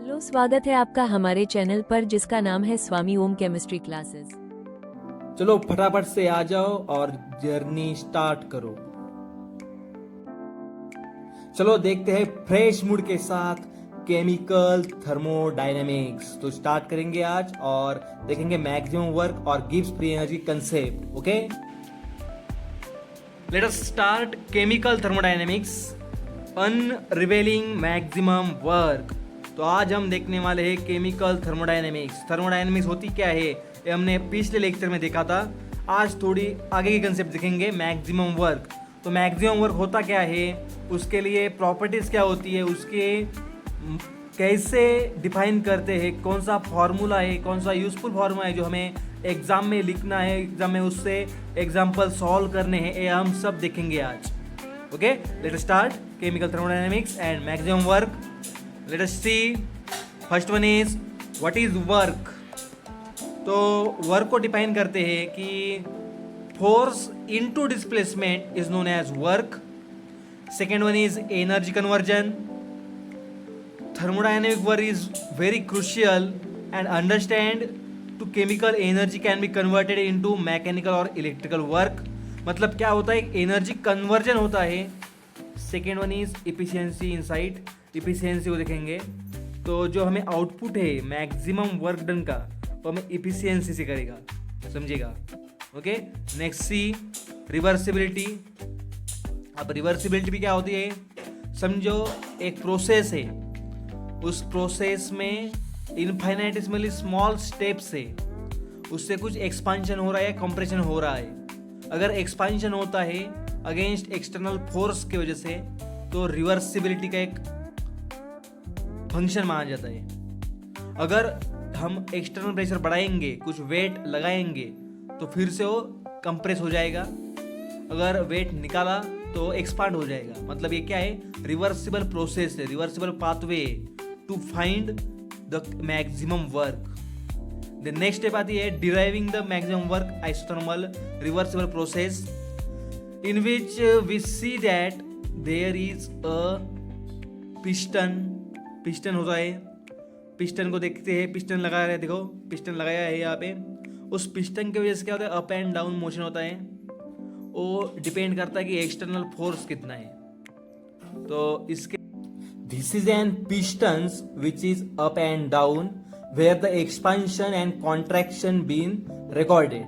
Hello, स्वागत है आपका हमारे चैनल पर जिसका नाम है स्वामी ओम केमिस्ट्री क्लासेस। चलो फटाफट से आ जाओ और जर्नी स्टार्ट करो। चलो देखते हैं फ्रेश मूड के साथ केमिकल थर्मोडायनेमिक्स। तो स्टार्ट करेंगे आज और देखेंगे मैक्सिमम वर्क और Gibbs free energy concept. Okay, let us start chemical thermodynamics unravelling maximum work. तो आज हम देखने वाले हैं केमिकल थर्मोडायनेमिक्स। थर्मोडायनेमिक्स होती क्या है ये हमने पिछले लेक्चर में देखा था। आज थोड़ी आगे की कंसेप्ट देखेंगे मैक्सिमम वर्क। तो मैक्सिमम वर्क होता क्या है, उसके लिए प्रॉपर्टीज़ क्या होती है, उसके कैसे डिफाइन करते हैं, कौन सा फॉर्मूला है, कौन सा यूजफुल फार्मूला है जो हमें एग्जाम में लिखना है, एग्जाम में उससे एग्जाम्पल सॉल्व करने हैं, ये हम सब देखेंगे आज। Okay, let us start chemical thermodynamics and maximum work. Let us see, first one is what is work. तो वर्क को डिफाइन करते हैं कि force into displacement is known as work. Second one is energy conversion. Thermodynamic work is very crucial and understand to chemical energy can be converted into mechanical or electrical work। मतलब क्या होता है, energy conversion होता है। Second one is efficiency inside. Efficiency को देखेंगे तो जो हमें आउटपुट है मैक्सिमम वर्क डन का वो हमें इफिशियंसी से करेगा, समझिएगा। ओके, नेक्स्ट सी, रिवर्सिबिलिटी। अब रिवर्सिबिलिटी भी क्या होती है, समझो एक प्रोसेस है, उस प्रोसेस में इनफाइनाइटेसिमली स्मॉल स्टेप से उससे कुछ एक्सपांशन हो रहा है, कंप्रेशन हो रहा है। अगर एक्सपांशन होता है अगेंस्ट एक्सटर्नल फोर्स की वजह से तो रिवर्सिबिलिटी का एक फंक्शन माना जाता है। अगर हम एक्सटर्नल प्रेशर बढ़ाएंगे, कुछ वेट लगाएंगे तो फिर से वो कंप्रेस हो जाएगा, अगर वेट निकाला तो एक्सपांड हो जाएगा। मतलब ये क्या है, रिवर्सिबल प्रोसेस है, reversible pathway to find the maximum work. The next step आती है deriving the maximum work isothermal reversible process in which we see that there is a piston. Piston होता है, पिस्टन को देखते हैं, पिस्टन लगाया है, देखो पिस्टन लगाया है यहाँ पे। उस पिस्टन की वजह से क्या होता है, अप एंड डाउन मोशन होता है। वो डिपेंड करता है कि एक्सटर्नल फोर्स कितना है। तो इसके This is an pistons which is up and down where the expansion and contraction been recorded.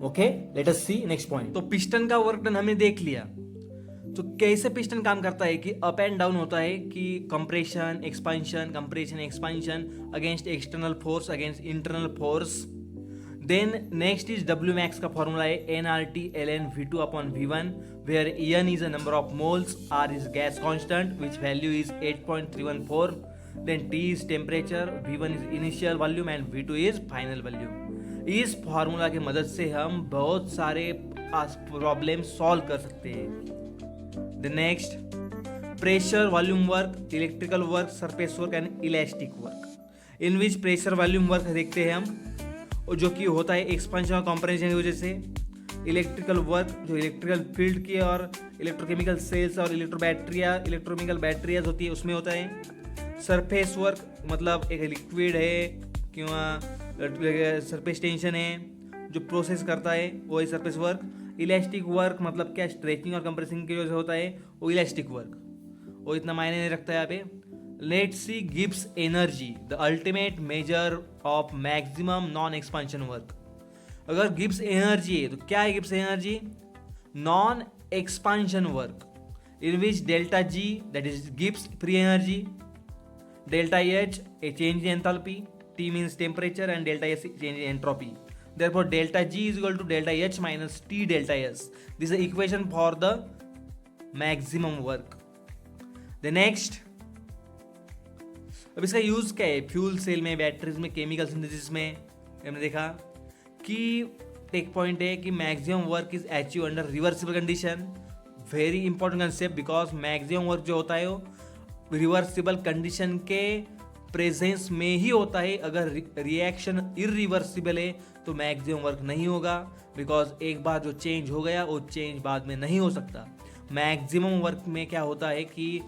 Okay, let us see next point. तो पिस्टन का वर्क डन हमने देख लिया। तो कैसे पिस्टन काम करता है कि अप एंड डाउन होता है कि compression expansion, compression expansion against external force, against internal force. Then next is W max का फॉर्मूला है nRT ln V2 upon V1 where n is a number of moles, R is gas constant which value is 8.314, then T is temperature, V1 is initial volume and V2 is final volume। इस formula की मदद से हम बहुत सारे problem solve कर सकते हैं। The next, pressure volume work, electrical work, surface work and elastic work. In which pressure volume work देखते हैं हम, और जो कि होता है एक्सपेंशन और कंप्रेशन की वजह से। इलेक्ट्रिकल वर्क जो इलेक्ट्रिकल फील्ड की और इलेक्ट्रोकेमिकल सेल्स और इलेक्ट्रोकेमिकल बैटरियाज होती है उसमें होता है। सरफेस वर्क मतलब एक लिक्विड है कि सरफेस टेंशन है जो प्रोसेस करता है, वही सरफेस वर्क। इलास्टिक वर्क मतलब क्या, स्ट्रेचिंग और कंप्रेसिंग की वजह से होता है, वो इलास्टिक वर्क। वो इतना मायने नहीं रखता है यहाँ पे। Let's see Gibbs energy, the ultimate measure of maximum non-expansion work। अगर गिब्स एनर्जी है तो क्या है Gibbs energy, non expansion work in which delta G that is Gibbs free energy, delta H A change in enthalpy, T means temperature and delta S change in entropy. Therefore delta G is equal to delta H minus T delta S. This is the equation for the maximum work. The next, अब इसका use क्या है, fuel cell में, batteries में, chemical synthesis में। हमने देखा कि एक पॉइंट है कि maximum work is achieve under reversible condition. Very important concept because maximum work जो होता है वो रिवर्सिबल कंडीशन के प्रेजेंस में ही होता है। अगर रिएक्शन इरिवर्सिबल है तो मैक्सिमम वर्क नहीं होगा, बिकॉज एक बार जो चेंज हो गया वो चेंज बाद में नहीं हो सकता। मैक्सिमम वर्क में क्या होता है कि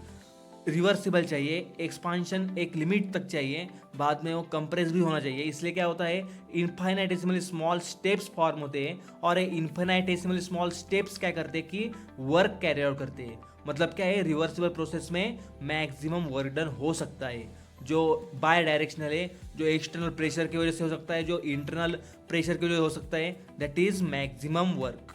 रिवर्सिबल चाहिए, एक्सपांशन एक लिमिट तक चाहिए, बाद में वो कंप्रेस भी होना चाहिए। इसलिए क्या होता है, इन्फाइनाइटेसिमली स्मॉल स्टेप्स फॉर्म होते हैं और ये इन्फाइनाइटेसिमली स्मॉल स्टेप्स क्या करते हैं कि वर्क कैरी आउट करते हैं। मतलब क्या है, रिवर्सिबल प्रोसेस में मैक्सिमम वर्क डन हो सकता है, जो बाय डायरेक्शनल है, जो एक्सटर्नल प्रेशर की वजह से हो सकता है, जो इंटरनल प्रेशर की वजह से हो सकता है, that is maximum work.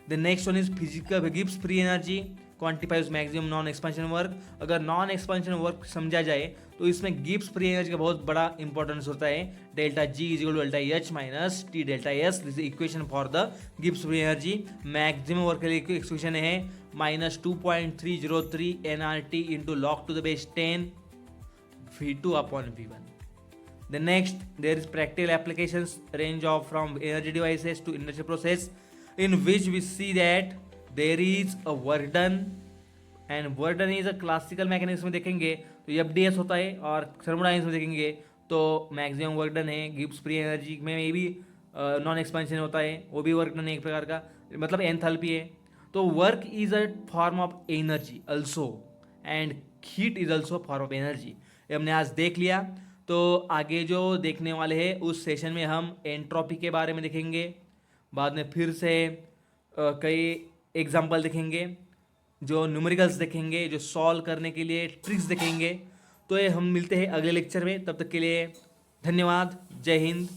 The next one is physical Gibbs free energy quantifies maximum non expansion work. अगर नॉन एक्सपेंशन वर्क समझा जाए तो इसमें गिब्स फ्री एनर्जी का बहुत बड़ा इंपॉर्टेंस होता है। Delta G is equal to delta H minus T delta S, this equation for the Gibbs free energy. Maximum work के लिए इक्वेशन है minus 2.303 NRT into log to the base 10 V2 upon V1. The next, there is practical applications range of from energy devices to industrial process, in which we see that there is a work done, and work done is a classical mechanism में देखेंगे तो FDS होता है, और thermodynamics में देखेंगे तो maximum work done है। गिब्स फ्री एनर्जी में भी नॉन एक्सपेंशन होता है, वो भी वर्क डन है एक प्रकार का, मतलब एंथैल्पी है। तो work is a form of energy also, and heat is also form of energy. हमने आज देख लिया, तो आगे जो देखने वाले हैं उस सेशन में हम एंट्रोपी के बारे में देखेंगे, बाद में फिर से कई एग्जाम्पल देखेंगे, जो न्यूमेरिकल्स देखेंगे, जो सॉल्व करने के लिए ट्रिक्स देखेंगे। तो ये हम मिलते हैं अगले लेक्चर में, तब तक के लिए धन्यवाद। जय हिंद।